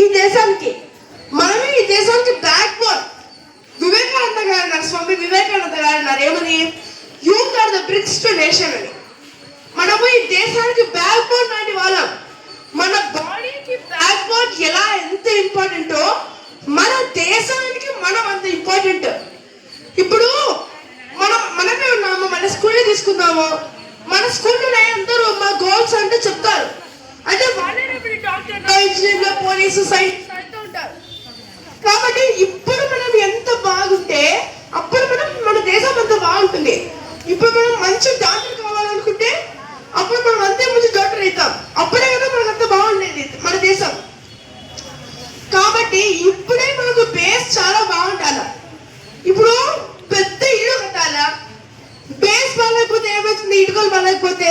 ఈ దేశానికి. మనమే ఈ దేశానికి బ్యాక్ బోన్. వివేకానంద గారు అన్నారు, స్వామి వివేకానంద గారు అన్నారు ఏమని, youth are the bricks to nation అని. మనము ఈ దేశానికి బ్యాక్ బోన్ లాంటి వాళ్ళం. మన బాడీకి బ్యాక్ బోన్ ఎలా ఎంత ఇంపార్టెంటో మన దేశానికి మనం అంత ఇంపార్టెంట్. ఇప్పుడు మనమే ఉన్నాము, మన స్కూల్లో తీసుకుందాము, మన స్కూల్లో అందరూ మా గోల్స్ అంటే చెప్తారు. అంటే వాళ్ళే డాక్టర్, ఇంజనీర్, పోలీసు, సైన్స్ అంటూ ఉంటారు. కాబట్టి ఇప్పుడు మనం ఎంత బాగుంటే అప్పుడు మన దేశం అంత బాగుంటుంది. ఇప్పుడు మనం మంచి డాక్టర్ కావాలనుకుంటే అప్పుడు మనం అంతే మంచి డాక్టర్ అవుతాం. అప్పుడే కదా మనకు అంత బాగుండేది మన దేశం. కాబట్టి ఇప్పుడే మనకు బేస్ చాలా బాగుండాలి. ఇప్పుడు పెద్ద ఇల్లు కట్టాలా, బేస్ బాగాలేకపోతే ఏమవుతుంది, ఇటుకలు బాగాలేకపోతే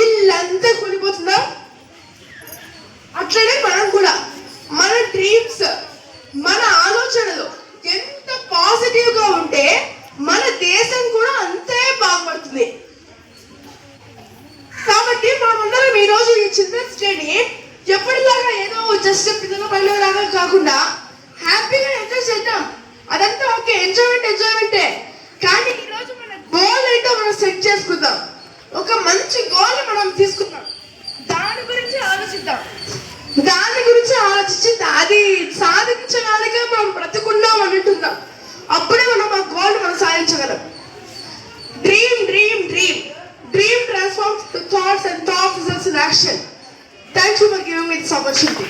ఇల్లంతా కూలిపోతుందా? అట్లనే మనం కూడా మన డ్రీమ్స్, మన ఆలోచనలు ఎంత పాజిటివ్ గా ఉంటే మన దేశం కూడా అంతే బాగుపడుతుంది. కాబట్టి మనమందరం ఈ రోజు ఈ చిల్డ్రన్స్ డేని ఎప్పటిలాగా ఏదో జస్ట్ పిల్లల పల్లెలాగా కాకుండా హ్యాపీగా ఎంజాయ్ చేద్దాం. అదంతా ఓకే, ఎంజాయ్మెంటే. కానీ ఈ రోజు మన గోల్ ఏంటో మనం సెట్ చేసుకుందాం. ఒక మంచి గోల్ మనం తీసుకుందాం, దాని గురించి ఆలోచిద్దాం. దాని గురించి ఆలోచించి అది సాధించడానికే మనం బ్రతుకున్నాం అంటుందాం. అప్పుడే మనం ఆ గోల్ మనం సాధించగలం. Dream dream dream dream transforms thoughts and thoughts results in action. Thank you for giving me this opportunity.